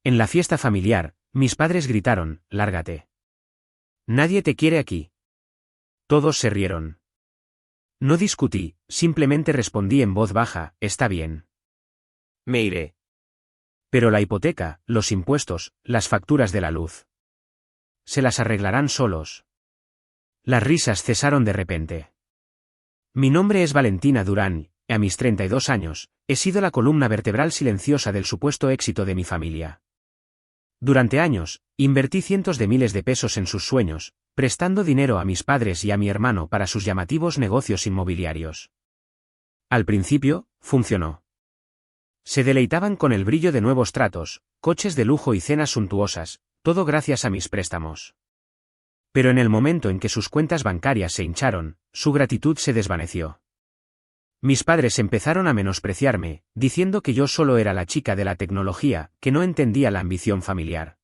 En la fiesta familiar, mis padres gritaron, «Lárgate. Nadie te quiere aquí». Todos se rieron. No discutí, simplemente respondí en voz baja, «Está bien. Me iré». Pero la hipoteca, los impuestos, las facturas de la luz. Se las arreglarán solos. Las risas cesaron de repente. Mi nombre es Valentina Durán, y a mis 32 años, he sido la columna vertebral silenciosa del supuesto éxito de mi familia. Durante años, invertí cientos de miles de pesos en sus sueños, prestando dinero a mis padres y a mi hermano para sus llamativos negocios inmobiliarios. Al principio, funcionó. Se deleitaban con el brillo de nuevos tratos, coches de lujo y cenas suntuosas, todo gracias a mis préstamos. Pero en el momento en que sus cuentas bancarias se hincharon, su gratitud se desvaneció. Mis padres empezaron a menospreciarme, diciendo que yo solo era la chica de la tecnología, que no entendía la ambición familiar.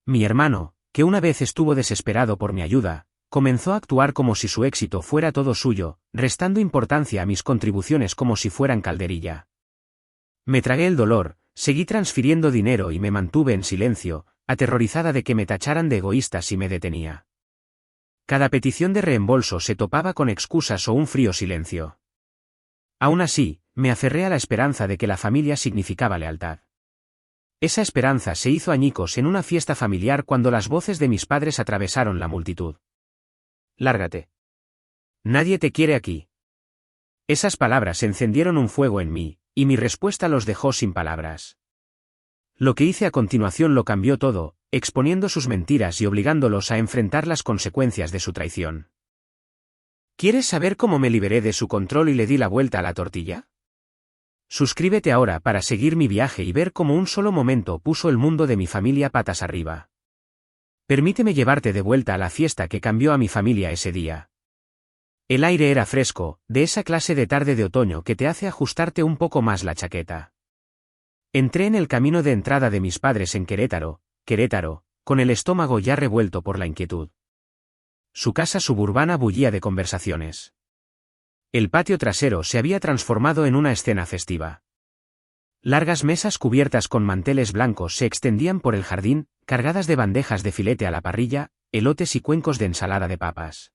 Mi hermano, que una vez estuvo desesperado por mi ayuda, comenzó a actuar como si su éxito fuera todo suyo, restando importancia a mis contribuciones como si fueran calderilla. Me tragué el dolor, seguí transfiriendo dinero y me mantuve en silencio, aterrorizada de que me tacharan de egoísta si me detenía. Cada petición de reembolso se topaba con excusas o un frío silencio. Aún así, me aferré a la esperanza de que la familia significaba lealtad. Esa esperanza se hizo añicos en una fiesta familiar cuando las voces de mis padres atravesaron la multitud. «Lárgate. Nadie te quiere aquí». Esas palabras encendieron un fuego en mí, y mi respuesta los dejó sin palabras. Lo que hice a continuación lo cambió todo, exponiendo sus mentiras y obligándolos a enfrentar las consecuencias de su traición. ¿Quieres saber cómo me liberé de su control y le di la vuelta a la tortilla? Suscríbete ahora para seguir mi viaje y ver cómo un solo momento puso el mundo de mi familia patas arriba. Permíteme llevarte de vuelta a la fiesta que cambió a mi familia ese día. El aire era fresco, de esa clase de tarde de otoño que te hace ajustarte un poco más la chaqueta. Entré en el camino de entrada de mis padres en Querétaro, con el estómago ya revuelto por la inquietud. Su casa suburbana bullía de conversaciones. El patio trasero se había transformado en una escena festiva. Largas mesas cubiertas con manteles blancos se extendían por el jardín, cargadas de bandejas de filete a la parrilla, elotes y cuencos de ensalada de papas.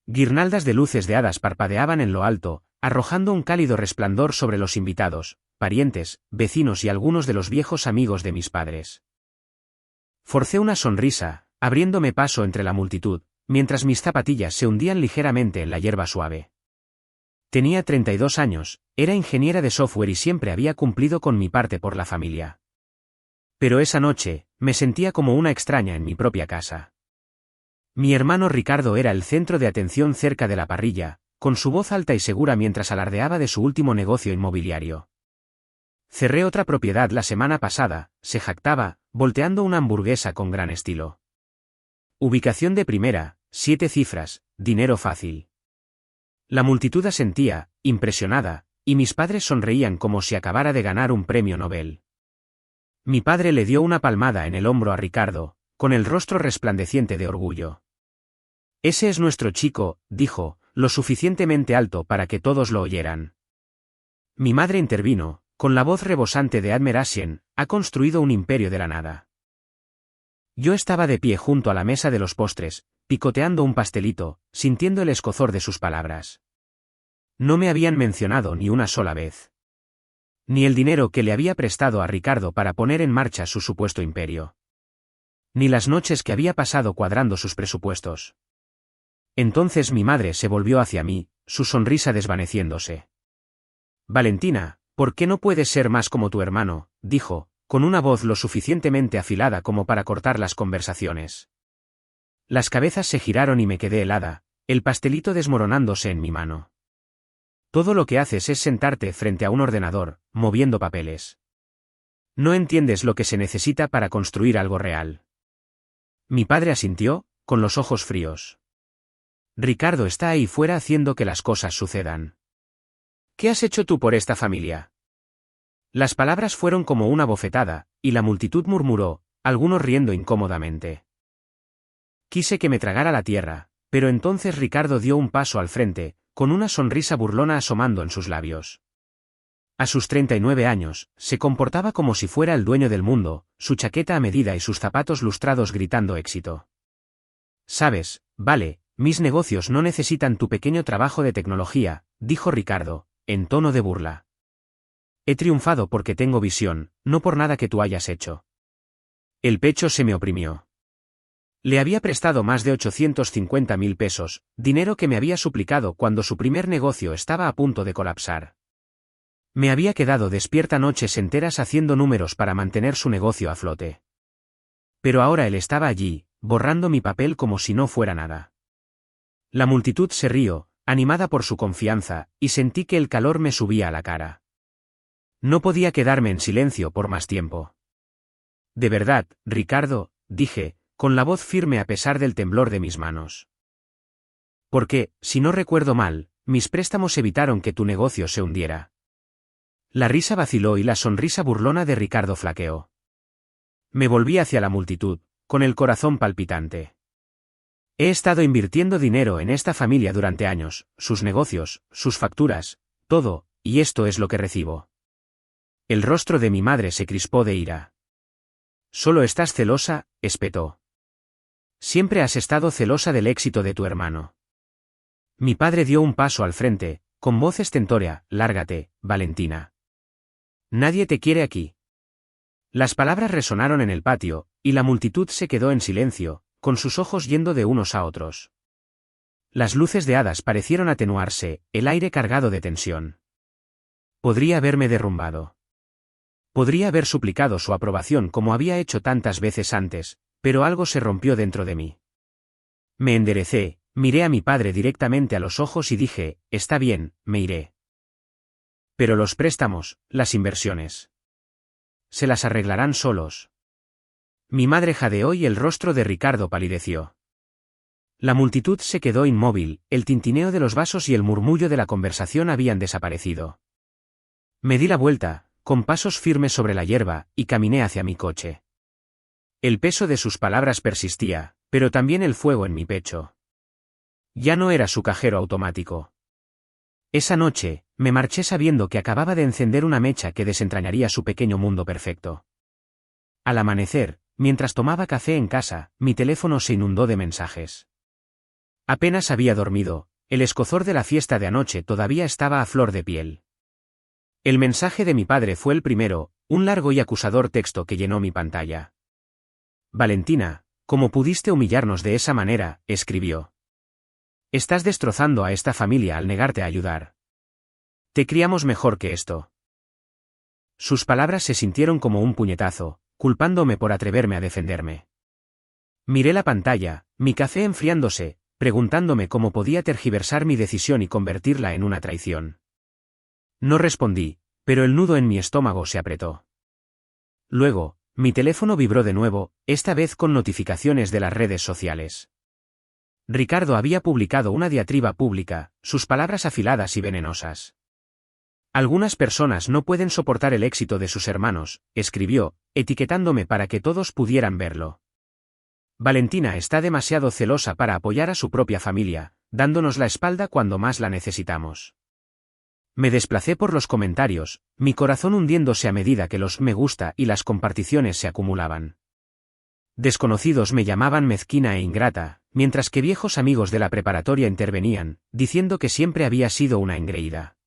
Guirnaldas de luces de hadas parpadeaban en lo alto, arrojando un cálido resplandor sobre los invitados, parientes, vecinos y algunos de los viejos amigos de mis padres. Forcé una sonrisa, abriéndome paso entre la multitud, mientras mis zapatillas se hundían ligeramente en la hierba suave. Tenía 32 años, era ingeniera de software y siempre había cumplido con mi parte por la familia. Pero esa noche, me sentía como una extraña en mi propia casa. Mi hermano Ricardo era el centro de atención cerca de la parrilla, con su voz alta y segura mientras alardeaba de su último negocio inmobiliario. Cerré otra propiedad la semana pasada, se jactaba, volteando una hamburguesa con gran estilo. Ubicación de primera, 7 cifras, dinero fácil. La multitud asentía, impresionada, y mis padres sonreían como si acabara de ganar un premio Nobel. Mi padre le dio una palmada en el hombro a Ricardo, con el rostro resplandeciente de orgullo. «Ese es nuestro chico», dijo, lo suficientemente alto para que todos lo oyeran. Mi madre intervino, con la voz rebosante de Admer Asien, ha construido un imperio de la nada. Yo estaba de pie junto a la mesa de los postres, picoteando un pastelito, sintiendo el escozor de sus palabras. No me habían mencionado ni una sola vez. Ni el dinero que le había prestado a Ricardo para poner en marcha su supuesto imperio. Ni las noches que había pasado cuadrando sus presupuestos. Entonces mi madre se volvió hacia mí, su sonrisa desvaneciéndose. «Valentina, ¿por qué no puedes ser más como tu hermano?», dijo, con una voz lo suficientemente afilada como para cortar las conversaciones. Las cabezas se giraron y me quedé helada, el pastelito desmoronándose en mi mano. Todo lo que haces es sentarte frente a un ordenador, moviendo papeles. No entiendes lo que se necesita para construir algo real. Mi padre asintió, con los ojos fríos. Ricardo está ahí fuera haciendo que las cosas sucedan. ¿Qué has hecho tú por esta familia? Las palabras fueron como una bofetada, y la multitud murmuró, algunos riendo incómodamente. Quise que me tragara la tierra, pero entonces Ricardo dio un paso al frente, con una sonrisa burlona asomando en sus labios. A sus 39 años, se comportaba como si fuera el dueño del mundo, su chaqueta a medida y sus zapatos lustrados gritando éxito. Sabes, vale, mis negocios no necesitan tu pequeño trabajo de tecnología, dijo Ricardo, en tono de burla. He triunfado porque tengo visión, no por nada que tú hayas hecho. El pecho se me oprimió. Le había prestado más de 850.000 pesos, dinero que me había suplicado cuando su primer negocio estaba a punto de colapsar. Me había quedado despierta noches enteras haciendo números para mantener su negocio a flote. Pero ahora él estaba allí, borrando mi papel como si no fuera nada. La multitud se rió, animada por su confianza, y sentí que el calor me subía a la cara. No podía quedarme en silencio por más tiempo. De verdad, Ricardo, dije, con la voz firme a pesar del temblor de mis manos. Porque, si no recuerdo mal, mis préstamos evitaron que tu negocio se hundiera. La risa vaciló y la sonrisa burlona de Ricardo flaqueó. Me volví hacia la multitud, con el corazón palpitante. He estado invirtiendo dinero en esta familia durante años, sus negocios, sus facturas, todo, y esto es lo que recibo. El rostro de mi madre se crispó de ira. Solo estás celosa, espetó. Siempre has estado celosa del éxito de tu hermano. Mi padre dio un paso al frente, con voz estentórea, lárgate, Valentina. Nadie te quiere aquí. Las palabras resonaron en el patio, y la multitud se quedó en silencio, con sus ojos yendo de unos a otros. Las luces de hadas parecieron atenuarse, el aire cargado de tensión. Podría haberme derrumbado. Podría haber suplicado su aprobación como había hecho tantas veces antes, pero algo se rompió dentro de mí. Me enderecé, miré a mi padre directamente a los ojos y dije, está bien, me iré. Pero los préstamos, las inversiones. Se las arreglarán solos. Mi madre jadeó y el rostro de Ricardo palideció. La multitud se quedó inmóvil, el tintineo de los vasos y el murmullo de la conversación habían desaparecido. Me di la vuelta, con pasos firmes sobre la hierba, y caminé hacia mi coche. El peso de sus palabras persistía, pero también el fuego en mi pecho. Ya no era su cajero automático. Esa noche, me marché sabiendo que acababa de encender una mecha que desentrañaría su pequeño mundo perfecto. Al amanecer, mientras tomaba café en casa, mi teléfono se inundó de mensajes. Apenas había dormido, el escozor de la fiesta de anoche todavía estaba a flor de piel. El mensaje de mi padre fue el primero, un largo y acusador texto que llenó mi pantalla. Valentina, ¿cómo pudiste humillarnos de esa manera?, escribió. Estás destrozando a esta familia al negarte a ayudar. Te criamos mejor que esto. Sus palabras se sintieron como un puñetazo, culpándome por atreverme a defenderme. Miré la pantalla, mi café enfriándose, preguntándome cómo podía tergiversar mi decisión y convertirla en una traición. No respondí, pero el nudo en mi estómago se apretó. Luego, mi teléfono vibró de nuevo, esta vez con notificaciones de las redes sociales. Ricardo había publicado una diatriba pública, sus palabras afiladas y venenosas. Algunas personas no pueden soportar el éxito de sus hermanos, escribió, etiquetándome para que todos pudieran verlo. Valentina está demasiado celosa para apoyar a su propia familia, dándonos la espalda cuando más la necesitamos. Me desplacé por los comentarios, mi corazón hundiéndose a medida que los me gusta y las comparticiones se acumulaban. Desconocidos me llamaban mezquina e ingrata, mientras que viejos amigos de la preparatoria intervenían, diciendo que siempre había sido una engreída.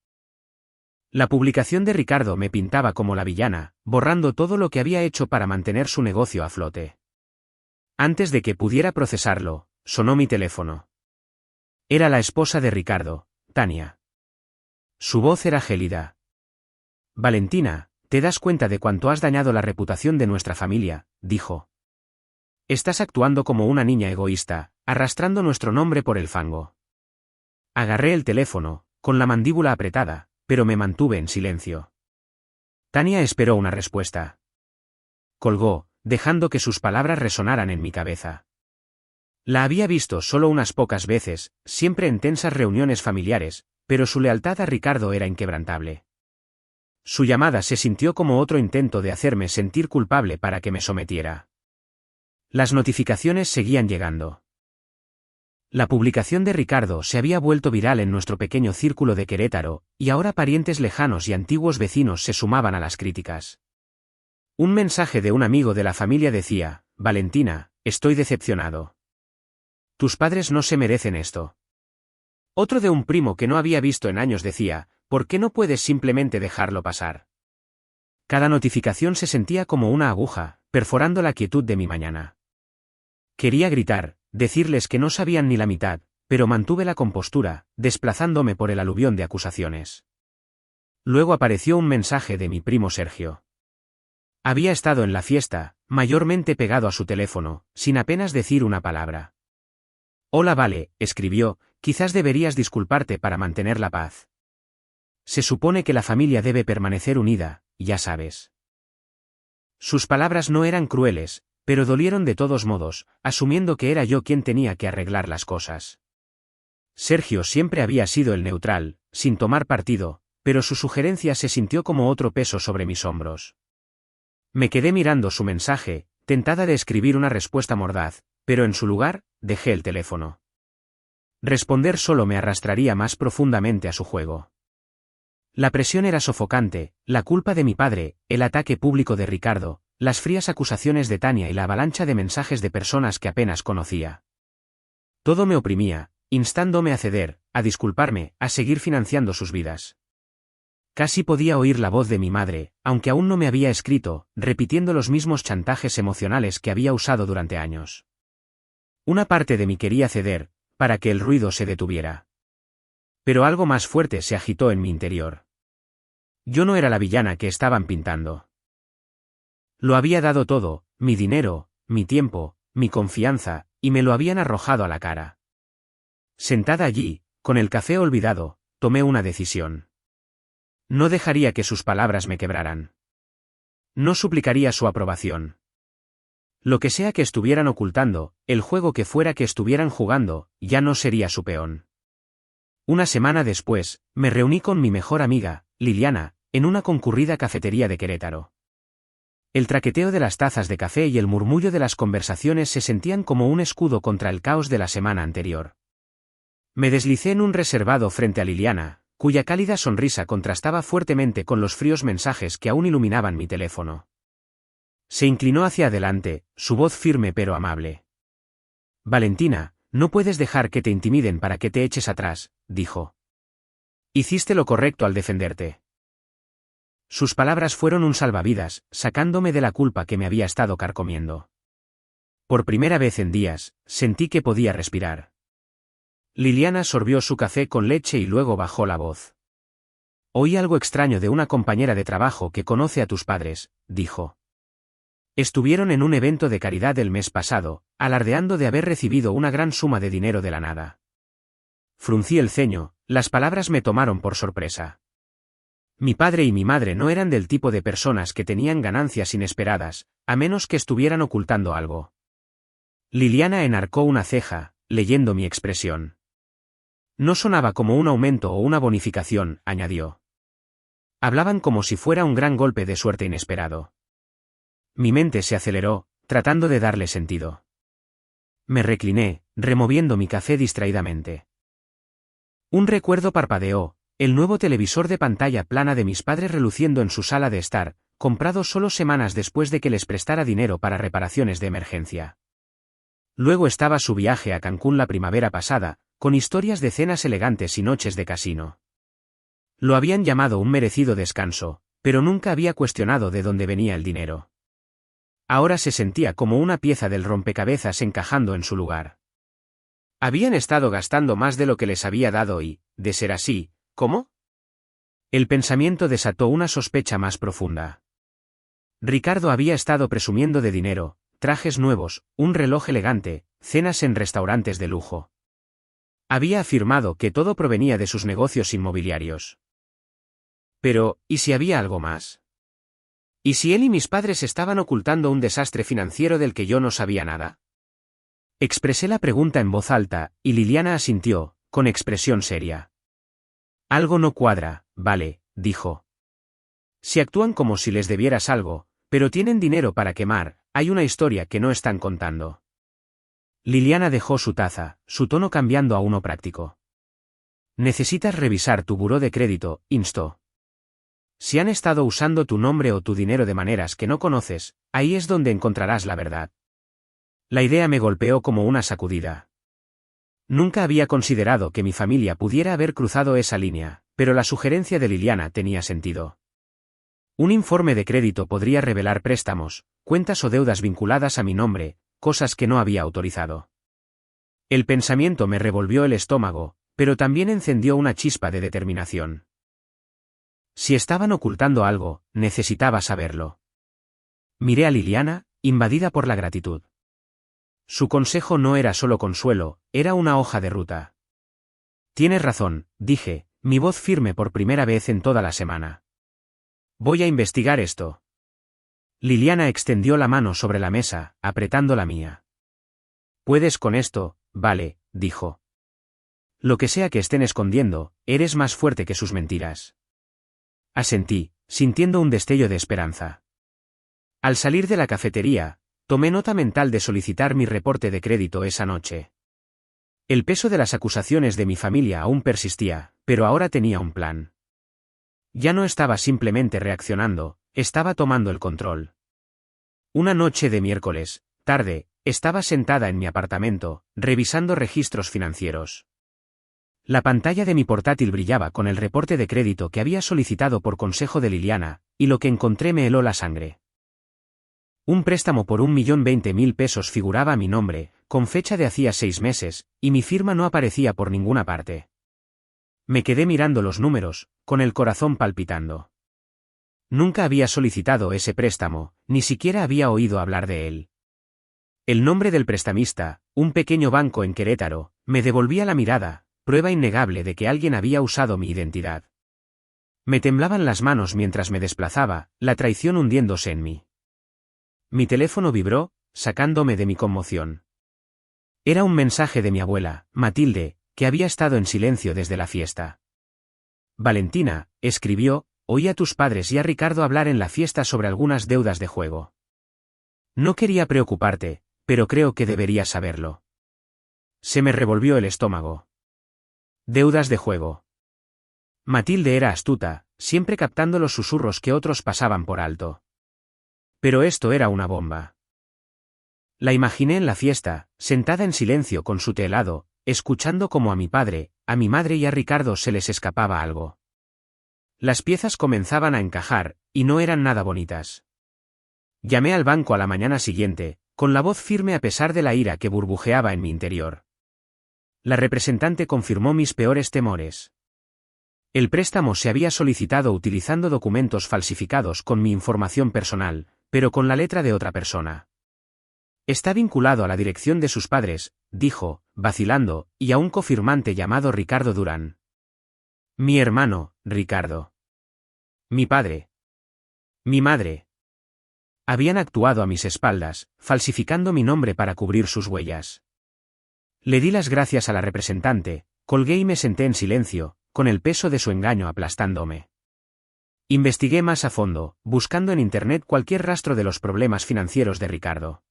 La publicación de Ricardo me pintaba como la villana, borrando todo lo que había hecho para mantener su negocio a flote. Antes de que pudiera procesarlo, sonó mi teléfono. Era la esposa de Ricardo, Tania. Su voz era gélida. Valentina, ¿te das cuenta de cuánto has dañado la reputación de nuestra familia?, dijo. Estás actuando como una niña egoísta, arrastrando nuestro nombre por el fango. Agarré el teléfono, con la mandíbula apretada, pero me mantuve en silencio. Tania esperó una respuesta. Colgó, dejando que sus palabras resonaran en mi cabeza. La había visto solo unas pocas veces, siempre en tensas reuniones familiares, pero su lealtad a Ricardo era inquebrantable. Su llamada se sintió como otro intento de hacerme sentir culpable para que me sometiera. Las notificaciones seguían llegando. La publicación de Ricardo se había vuelto viral en nuestro pequeño círculo de Querétaro, y ahora parientes lejanos y antiguos vecinos se sumaban a las críticas. Un mensaje de un amigo de la familia decía: Valentina, estoy decepcionado. Tus padres no se merecen esto. Otro de un primo que no había visto en años decía: ¿por qué no puedes simplemente dejarlo pasar? Cada notificación se sentía como una aguja, perforando la quietud de mi mañana. Quería gritar, decirles que no sabían ni la mitad, pero mantuve la compostura, desplazándome por el aluvión de acusaciones. Luego apareció un mensaje de mi primo Sergio. Había estado en la fiesta, mayormente pegado a su teléfono, sin apenas decir una palabra. Hola Vale, escribió, quizás deberías disculparte para mantener la paz. Se supone que la familia debe permanecer unida, ya sabes. Sus palabras no eran crueles, pero dolieron de todos modos, asumiendo que era yo quien tenía que arreglar las cosas. Sergio siempre había sido el neutral, sin tomar partido, pero su sugerencia se sintió como otro peso sobre mis hombros. Me quedé mirando su mensaje, tentada de escribir una respuesta mordaz, pero en su lugar, dejé el teléfono. Responder solo me arrastraría más profundamente a su juego. La presión era sofocante, la culpa de mi padre, el ataque público de Ricardo, las frías acusaciones de Tania y la avalancha de mensajes de personas que apenas conocía. Todo me oprimía, instándome a ceder, a disculparme, a seguir financiando sus vidas. Casi podía oír la voz de mi madre, aunque aún no me había escrito, repitiendo los mismos chantajes emocionales que había usado durante años. Una parte de mí quería ceder, para que el ruido se detuviera. Pero algo más fuerte se agitó en mi interior. Yo no era la villana que estaban pintando. Lo había dado todo, mi dinero, mi tiempo, mi confianza, y me lo habían arrojado a la cara. Sentada allí, con el café olvidado, tomé una decisión. No dejaría que sus palabras me quebraran. No suplicaría su aprobación. Lo que sea que estuvieran ocultando, el juego que fuera que estuvieran jugando, ya no sería su peón. Una semana después, me reuní con mi mejor amiga, Liliana, en una concurrida cafetería de Querétaro. El traqueteo de las tazas de café y el murmullo de las conversaciones se sentían como un escudo contra el caos de la semana anterior. Me deslicé en un reservado frente a Liliana, cuya cálida sonrisa contrastaba fuertemente con los fríos mensajes que aún iluminaban mi teléfono. Se inclinó hacia adelante, su voz firme pero amable. Valentina, no puedes dejar que te intimiden para que te eches atrás, dijo. Hiciste lo correcto al defenderte. Sus palabras fueron un salvavidas, sacándome de la culpa que me había estado carcomiendo. Por primera vez en días, sentí que podía respirar. Liliana sorbió su café con leche y luego bajó la voz. Oí algo extraño de una compañera de trabajo que conoce a tus padres, dijo. Estuvieron en un evento de caridad el mes pasado, alardeando de haber recibido una gran suma de dinero de la nada. Fruncí el ceño, las palabras me tomaron por sorpresa. Mi padre y mi madre no eran del tipo de personas que tenían ganancias inesperadas, a menos que estuvieran ocultando algo. Liliana enarcó una ceja, leyendo mi expresión. No sonaba como un aumento o una bonificación, añadió. Hablaban como si fuera un gran golpe de suerte inesperado. Mi mente se aceleró, tratando de darle sentido. Me recliné, removiendo mi café distraídamente. Un recuerdo parpadeó, el nuevo televisor de pantalla plana de mis padres reluciendo en su sala de estar, comprado solo semanas después de que les prestara dinero para reparaciones de emergencia. Luego estaba su viaje a Cancún la primavera pasada, con historias de cenas elegantes y noches de casino. Lo habían llamado un merecido descanso, pero nunca había cuestionado de dónde venía el dinero. Ahora se sentía como una pieza del rompecabezas encajando en su lugar. Habían estado gastando más de lo que les había dado y, de ser así, ¿cómo? El pensamiento desató una sospecha más profunda. Ricardo había estado presumiendo de dinero, trajes nuevos, un reloj elegante, cenas en restaurantes de lujo. Había afirmado que todo provenía de sus negocios inmobiliarios. Pero, ¿y si había algo más? ¿Y si él y mis padres estaban ocultando un desastre financiero del que yo no sabía nada? Expresé la pregunta en voz alta, y Liliana asintió, con expresión seria. Algo no cuadra, vale, dijo. Si actúan como si les debieras algo, pero tienen dinero para quemar, hay una historia que no están contando. Liliana dejó su taza, su tono cambiando a uno práctico. Necesitas revisar tu buró de crédito, instó. Si han estado usando tu nombre o tu dinero de maneras que no conoces, ahí es donde encontrarás la verdad. La idea me golpeó como una sacudida. Nunca había considerado que mi familia pudiera haber cruzado esa línea, pero la sugerencia de Liliana tenía sentido. Un informe de crédito podría revelar préstamos, cuentas o deudas vinculadas a mi nombre, cosas que no había autorizado. El pensamiento me revolvió el estómago, pero también encendió una chispa de determinación. Si estaban ocultando algo, necesitaba saberlo. Miré a Liliana, invadida por la gratitud. Su consejo no era solo consuelo, era una hoja de ruta. Tienes razón, dije, mi voz firme por primera vez en toda la semana. Voy a investigar esto. Liliana extendió la mano sobre la mesa, apretando la mía. Puedes con esto, vale, dijo. Lo que sea que estén escondiendo, eres más fuerte que sus mentiras. Asentí, sintiendo un destello de esperanza. Al salir de la cafetería, tomé nota mental de solicitar mi reporte de crédito esa noche. El peso de las acusaciones de mi familia aún persistía, pero ahora tenía un plan. Ya no estaba simplemente reaccionando, estaba tomando el control. Una noche de miércoles, tarde, estaba sentada en mi apartamento, revisando registros financieros. La pantalla de mi portátil brillaba con el reporte de crédito que había solicitado por consejo de Liliana, y lo que encontré me heló la sangre. Un préstamo por 1.020.000 pesos figuraba a mi nombre, con fecha de hacía 6 meses, y mi firma no aparecía por ninguna parte. Me quedé mirando los números, con el corazón palpitando. Nunca había solicitado ese préstamo, ni siquiera había oído hablar de él. El nombre del prestamista, un pequeño banco en Querétaro, me devolvía la mirada, prueba innegable de que alguien había usado mi identidad. Me temblaban las manos mientras me desplazaba, la traición hundiéndose en mí. Mi teléfono vibró, sacándome de mi conmoción. Era un mensaje de mi abuela, Matilde, que había estado en silencio desde la fiesta. Valentina, escribió, oí a tus padres y a Ricardo hablar en la fiesta sobre algunas deudas de juego. No quería preocuparte, pero creo que deberías saberlo. Se me revolvió el estómago. Deudas de juego. Matilde era astuta, siempre captando los susurros que otros pasaban por alto. Pero esto era una bomba. La imaginé en la fiesta, sentada en silencio con su té helado, escuchando cómo a mi padre, a mi madre y a Ricardo se les escapaba algo. Las piezas comenzaban a encajar, y no eran nada bonitas. Llamé al banco a la mañana siguiente, con la voz firme a pesar de la ira que burbujeaba en mi interior. La representante confirmó mis peores temores. El préstamo se había solicitado utilizando documentos falsificados con mi información personal, pero con la letra de otra persona. Está vinculado a la dirección de sus padres, dijo, vacilando, y a un cofirmante llamado Ricardo Durán. Mi hermano, Ricardo. Mi padre. Mi madre. Habían actuado a mis espaldas, falsificando mi nombre para cubrir sus huellas. Le di las gracias a la representante, colgué y me senté en silencio, con el peso de su engaño aplastándome. Investigué más a fondo, buscando en Internet cualquier rastro de los problemas financieros de Ricardo.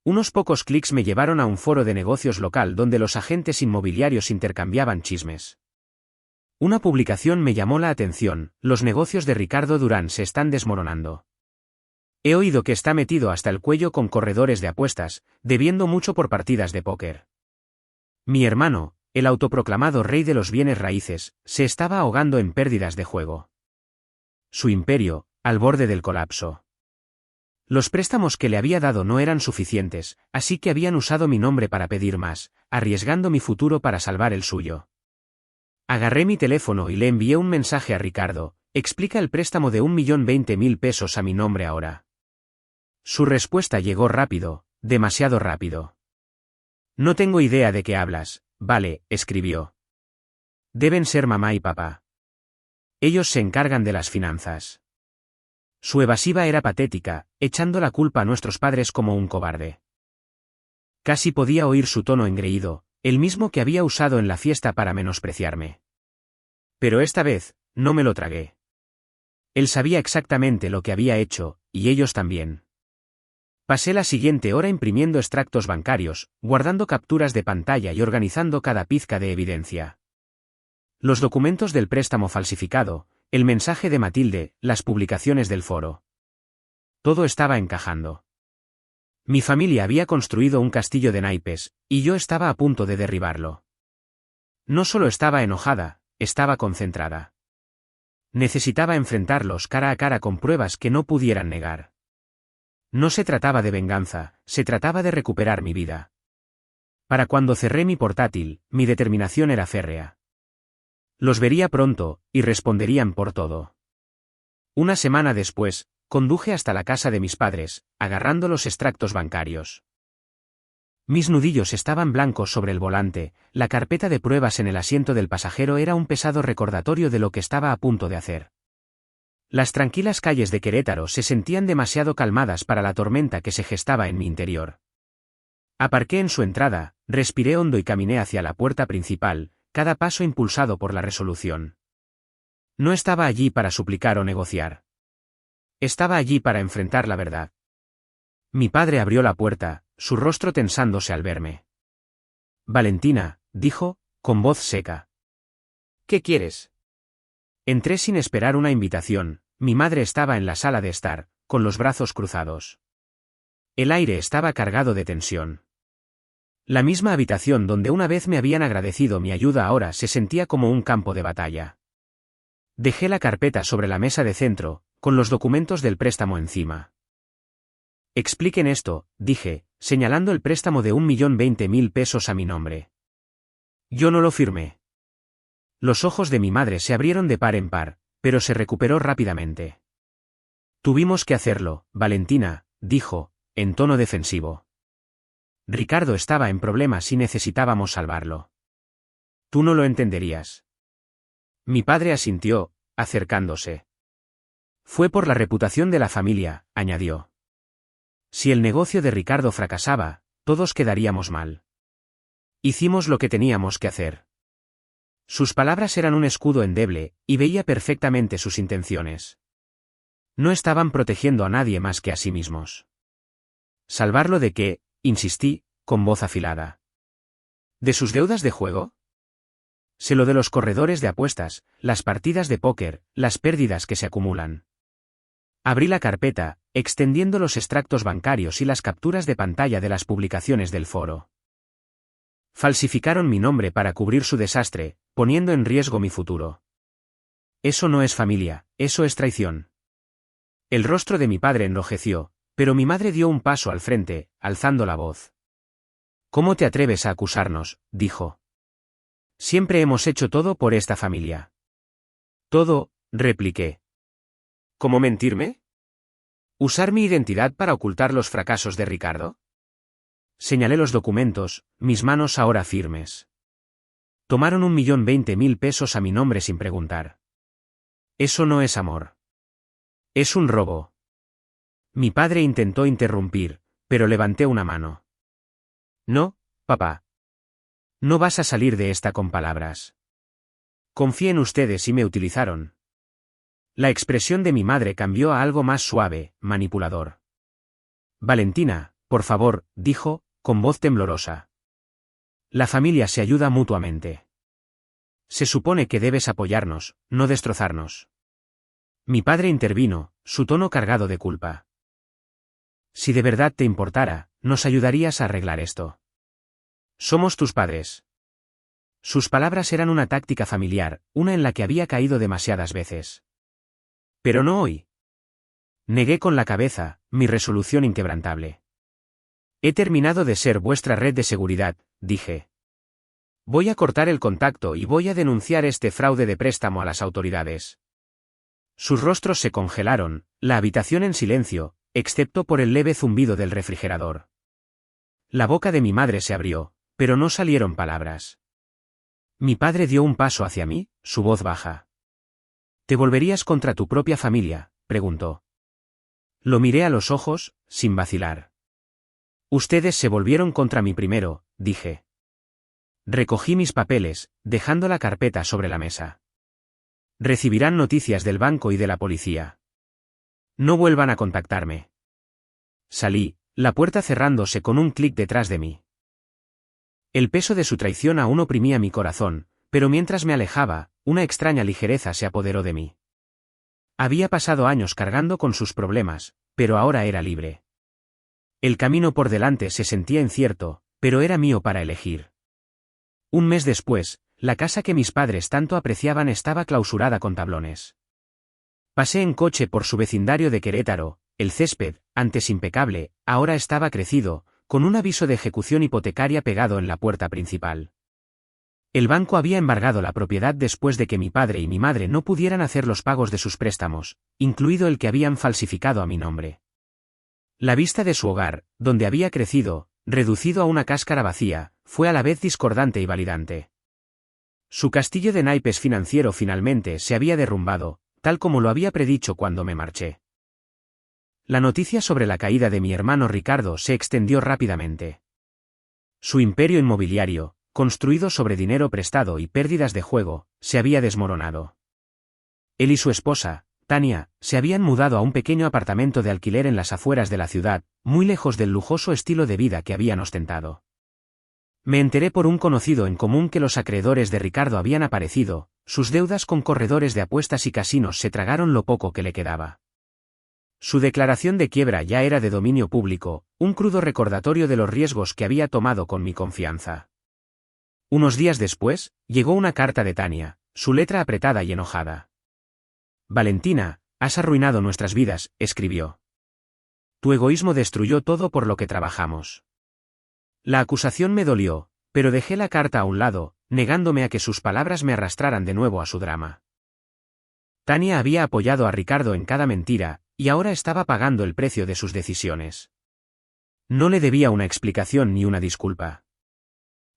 Unos pocos clics me llevaron a un foro de negocios local donde los agentes inmobiliarios intercambiaban chismes. Una publicación me llamó la atención, los negocios de Ricardo Durán se están desmoronando. He oído que está metido hasta el cuello con corredores de apuestas, debiendo mucho por partidas de póker. Mi hermano, el autoproclamado rey de los bienes raíces, se estaba ahogando en pérdidas de juego. Su imperio, al borde del colapso. Los préstamos que le había dado no eran suficientes, así que habían usado mi nombre para pedir más, arriesgando mi futuro para salvar el suyo. Agarré mi teléfono y le envié un mensaje a Ricardo, explica el préstamo de 1.020.000 pesos a mi nombre ahora. Su respuesta llegó rápido, demasiado rápido. No tengo idea de qué hablas, vale, escribió. Deben ser mamá y papá. Ellos se encargan de las finanzas. Su evasiva era patética, echando la culpa a nuestros padres como un cobarde. Casi podía oír su tono engreído, el mismo que había usado en la fiesta para menospreciarme. Pero esta vez, no me lo tragué. Él sabía exactamente lo que había hecho, y ellos también. Pasé la siguiente hora imprimiendo extractos bancarios, guardando capturas de pantalla y organizando cada pizca de evidencia. Los documentos del préstamo falsificado, el mensaje de Matilde, las publicaciones del foro. Todo estaba encajando. Mi familia había construido un castillo de naipes, y yo estaba a punto de derribarlo. No solo estaba enojada, estaba concentrada. Necesitaba enfrentarlos cara a cara con pruebas que no pudieran negar. No se trataba de venganza, se trataba de recuperar mi vida. Para cuando cerré mi portátil, mi determinación era férrea. Los vería pronto, y responderían por todo. Una semana después, conduje hasta la casa de mis padres, agarrando los extractos bancarios. Mis nudillos estaban blancos sobre el volante, la carpeta de pruebas en el asiento del pasajero era un pesado recordatorio de lo que estaba a punto de hacer. Las tranquilas calles de Querétaro se sentían demasiado calmadas para la tormenta que se gestaba en mi interior. Aparqué en su entrada, respiré hondo y caminé hacia la puerta principal, cada paso impulsado por la resolución. No estaba allí para suplicar o negociar. Estaba allí para enfrentar la verdad. Mi padre abrió la puerta, su rostro tensándose al verme. Valentina, dijo, con voz seca. ¿Qué quieres? Entré sin esperar una invitación, mi madre estaba en la sala de estar, con los brazos cruzados. El aire estaba cargado de tensión. La misma habitación donde una vez me habían agradecido mi ayuda ahora se sentía como un campo de batalla. Dejé la carpeta sobre la mesa de centro, con los documentos del préstamo encima. Expliquen esto, dije, señalando el préstamo de 1.020.000 pesos a mi nombre. Yo no lo firmé. Los ojos de mi madre se abrieron de par en par, pero se recuperó rápidamente. Tuvimos que hacerlo, Valentina, dijo, en tono defensivo. Ricardo estaba en problemas y necesitábamos salvarlo. Tú no lo entenderías. Mi padre asintió, acercándose. Fue por la reputación de la familia, añadió. Si el negocio de Ricardo fracasaba, todos quedaríamos mal. Hicimos lo que teníamos que hacer. Sus palabras eran un escudo endeble, y veía perfectamente sus intenciones. No estaban protegiendo a nadie más que a sí mismos. ¿Salvarlo de qué?, insistí, con voz afilada. ¿De sus deudas de juego? Sé lo de los corredores de apuestas, las partidas de póker, las pérdidas que se acumulan. Abrí la carpeta, extendiendo los extractos bancarios y las capturas de pantalla de las publicaciones del foro. Falsificaron mi nombre para cubrir su desastre, poniendo en riesgo mi futuro. Eso no es familia, eso es traición. El rostro de mi padre enrojeció, pero mi madre dio un paso al frente, alzando la voz. ¿Cómo te atreves a acusarnos?, dijo. Siempre hemos hecho todo por esta familia. Todo, repliqué. ¿Cómo mentirme? ¿Usar mi identidad para ocultar los fracasos de Ricardo? Señalé los documentos, mis manos ahora firmes. Tomaron 1.020.000 pesos a mi nombre sin preguntar. Eso no es amor. Es un robo. Mi padre intentó interrumpir, pero levanté una mano. No, papá. No vas a salir de esta con palabras. Confié en ustedes y me utilizaron. La expresión de mi madre cambió a algo más suave, manipulador. Valentina, por favor, dijo, con voz temblorosa. La familia se ayuda mutuamente. Se supone que debes apoyarnos, no destrozarnos. Mi padre intervino, su tono cargado de culpa. Si de verdad te importara, nos ayudarías a arreglar esto. Somos tus padres. Sus palabras eran una táctica familiar, una en la que había caído demasiadas veces. Pero no hoy. Negué con la cabeza, mi resolución inquebrantable. He terminado de ser vuestra red de seguridad, dije. Voy a cortar el contacto y voy a denunciar este fraude de préstamo a las autoridades. Sus rostros se congelaron, la habitación en silencio, excepto por el leve zumbido del refrigerador. La boca de mi madre se abrió, pero no salieron palabras. Mi padre dio un paso hacia mí, su voz baja. ¿Te volverías contra tu propia familia?, preguntó. Lo miré a los ojos, sin vacilar. Ustedes se volvieron contra mí primero, dije. Recogí mis papeles, dejando la carpeta sobre la mesa. Recibirán noticias del banco y de la policía. No vuelvan a contactarme. Salí, La puerta cerrándose con un clic detrás de mí. El peso de su traición aún oprimía mi corazón, pero mientras me alejaba, una extraña ligereza se apoderó de mí. Había pasado años cargando con sus problemas, pero ahora era libre. El camino por delante se sentía incierto, pero era mío para elegir. Un mes después, la casa que mis padres tanto apreciaban estaba clausurada con tablones. Pasé en coche por su vecindario de Querétaro. El césped, antes impecable, ahora estaba crecido, con un aviso de ejecución hipotecaria pegado en la puerta principal. El banco había embargado la propiedad después de que mi padre y mi madre no pudieran hacer los pagos de sus préstamos, incluido el que habían falsificado a mi nombre. La vista de su hogar, donde había crecido, reducido a una cáscara vacía, fue a la vez discordante y validante. Su castillo de naipes financiero finalmente se había derrumbado, tal como lo había predicho cuando me marché. La noticia sobre la caída de mi hermano Ricardo se extendió rápidamente. Su imperio inmobiliario, construido sobre dinero prestado y pérdidas de juego, se había desmoronado. Él y su esposa, Tania, se habían mudado a un pequeño apartamento de alquiler en las afueras de la ciudad, muy lejos del lujoso estilo de vida que habían ostentado. Me enteré por un conocido en común que los acreedores de Ricardo habían aparecido, sus deudas con corredores de apuestas y casinos se tragaron lo poco que le quedaba. Su declaración de quiebra ya era de dominio público, un crudo recordatorio de los riesgos que había tomado con mi confianza. Unos días después, llegó una carta de Tania, su letra apretada y enojada. «Valentina, has arruinado nuestras vidas», escribió. «Tu egoísmo destruyó todo por lo que trabajamos». La acusación me dolió, pero dejé la carta a un lado, negándome a que sus palabras me arrastraran de nuevo a su drama. Tania había apoyado a Ricardo en cada mentira, y ahora estaba pagando el precio de sus decisiones. No le debía una explicación ni una disculpa.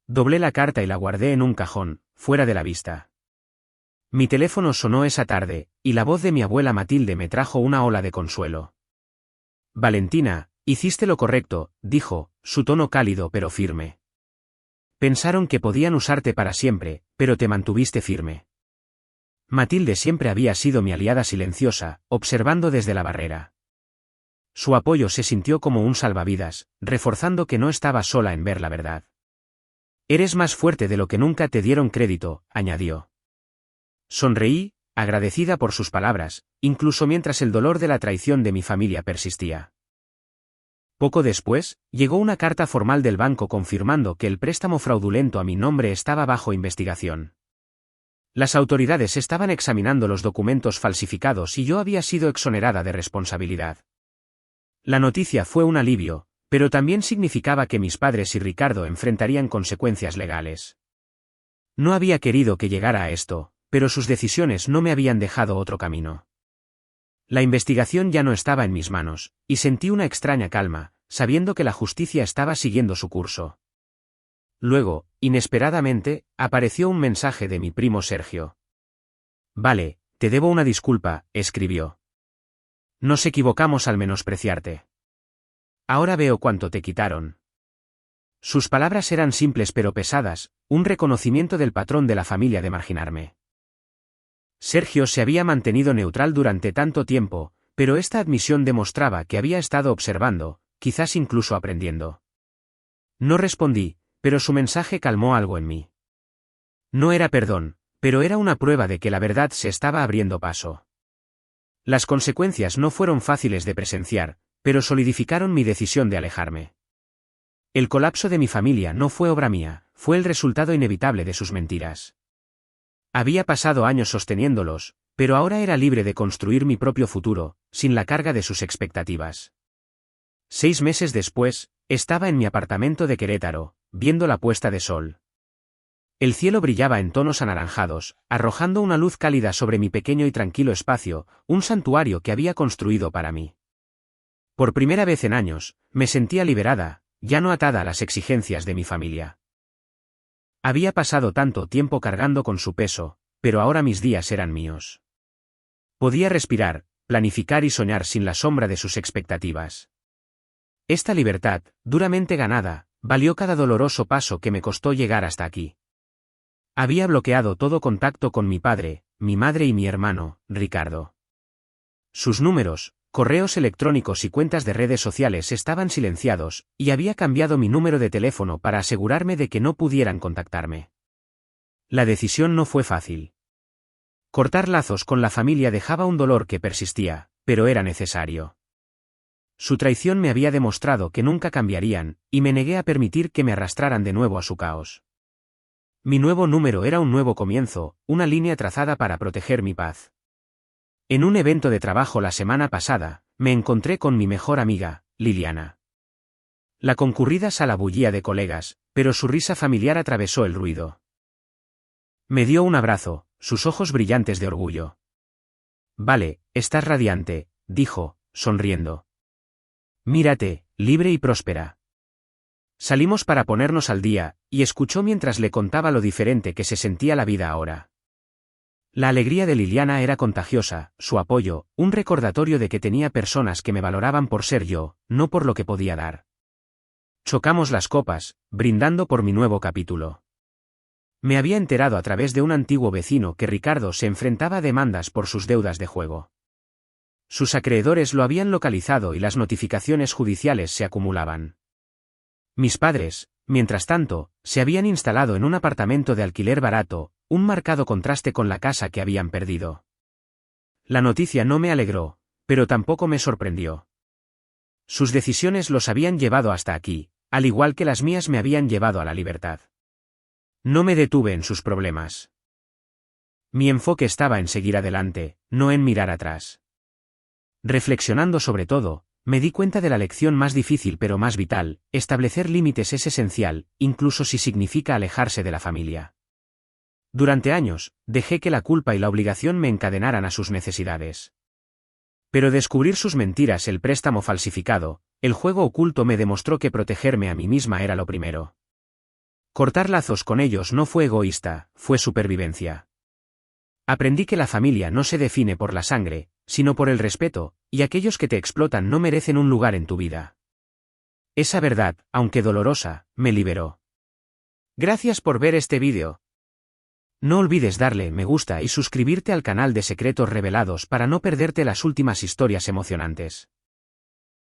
Doblé la carta y la guardé en un cajón, fuera de la vista. Mi teléfono sonó esa tarde, y la voz de mi abuela Matilde me trajo una ola de consuelo. «Valentina, hiciste lo correcto», dijo, su tono cálido pero firme. «Pensaron que podían usarte para siempre, pero te mantuviste firme». Matilde siempre había sido mi aliada silenciosa, observando desde la barrera. Su apoyo se sintió como un salvavidas, reforzando que no estaba sola en ver la verdad. «Eres más fuerte de lo que nunca te dieron crédito», añadió. Sonreí, agradecida por sus palabras, incluso mientras el dolor de la traición de mi familia persistía. Poco después, llegó una carta formal del banco confirmando que el préstamo fraudulento a mi nombre estaba bajo investigación. Las autoridades estaban examinando los documentos falsificados y yo había sido exonerada de responsabilidad. La noticia fue un alivio, pero también significaba que mis padres y Ricardo enfrentarían consecuencias legales. No había querido que llegara a esto, pero sus decisiones no me habían dejado otro camino. La investigación ya no estaba en mis manos, y sentí una extraña calma, sabiendo que la justicia estaba siguiendo su curso. Luego, inesperadamente, apareció un mensaje de mi primo Sergio. «Vale, te debo una disculpa», escribió. «Nos equivocamos al menospreciarte. Ahora veo cuánto te quitaron». Sus palabras eran simples pero pesadas, un reconocimiento del patrón de la familia de marginarme. Sergio se había mantenido neutral durante tanto tiempo, pero esta admisión demostraba que había estado observando, quizás incluso aprendiendo. No respondí, pero su mensaje calmó algo en mí. No era perdón, pero era una prueba de que la verdad se estaba abriendo paso. Las consecuencias no fueron fáciles de presenciar, pero solidificaron mi decisión de alejarme. El colapso de mi familia no fue obra mía, fue el resultado inevitable de sus mentiras. Había pasado años sosteniéndolos, pero ahora era libre de construir mi propio futuro, sin la carga de sus expectativas. 6 meses después, estaba en mi apartamento de Querétaro, viendo la puesta de sol. El cielo brillaba en tonos anaranjados, arrojando una luz cálida sobre mi pequeño y tranquilo espacio, un santuario que había construido para mí. Por primera vez en años, me sentía liberada, ya no atada a las exigencias de mi familia. Había pasado tanto tiempo cargando con su peso, pero ahora mis días eran míos. Podía respirar, planificar y soñar sin la sombra de sus expectativas. Esta libertad, duramente ganada, valió cada doloroso paso que me costó llegar hasta aquí. Había bloqueado todo contacto con mi padre, mi madre y mi hermano, Ricardo. Sus números, Correos electrónicos y cuentas de redes sociales estaban silenciados, y había cambiado mi número de teléfono para asegurarme de que no pudieran contactarme. La decisión no fue fácil. Cortar lazos con la familia dejaba un dolor que persistía, pero era necesario. Su traición me había demostrado que nunca cambiarían, y me negué a permitir que me arrastraran de nuevo a su caos. Mi nuevo número era un nuevo comienzo, una línea trazada para proteger mi paz. En un evento de trabajo la semana pasada, me encontré con mi mejor amiga, Liliana. La concurrida sala bullía de colegas, pero su risa familiar atravesó el ruido. Me dio un abrazo, sus ojos brillantes de orgullo. Vale, estás radiante, dijo, sonriendo. Mírate, libre y próspera. Salimos para ponernos al día, y escuchó mientras le contaba lo diferente que se sentía la vida ahora. La alegría de Liliana era contagiosa, su apoyo, un recordatorio de que tenía personas que me valoraban por ser yo, no por lo que podía dar. Chocamos las copas, brindando por mi nuevo capítulo. Me había enterado a través de un antiguo vecino que Ricardo se enfrentaba a demandas por sus deudas de juego. Sus acreedores lo habían localizado y las notificaciones judiciales se acumulaban. Mis padres, mientras tanto, se habían instalado en un apartamento de alquiler barato, un marcado contraste con la casa que habían perdido. La noticia no me alegró, pero tampoco me sorprendió. Sus decisiones los habían llevado hasta aquí, al igual que las mías me habían llevado a la libertad. No me detuve en sus problemas. Mi enfoque estaba en seguir adelante, no en mirar atrás. Reflexionando sobre todo, me di cuenta de la lección más difícil pero más vital: establecer límites es esencial, incluso si significa alejarse de la familia. Durante años, dejé que la culpa y la obligación me encadenaran a sus necesidades. Pero descubrir sus mentiras, el préstamo falsificado, el juego oculto, me demostró que protegerme a mí misma era lo primero. Cortar lazos con ellos no fue egoísta, fue supervivencia. Aprendí que la familia no se define por la sangre, sino por el respeto, y aquellos que te explotan no merecen un lugar en tu vida. Esa verdad, aunque dolorosa, me liberó. Gracias por ver este vídeo. No olvides darle me gusta y suscribirte al canal de Secretos Revelados para no perderte las últimas historias emocionantes.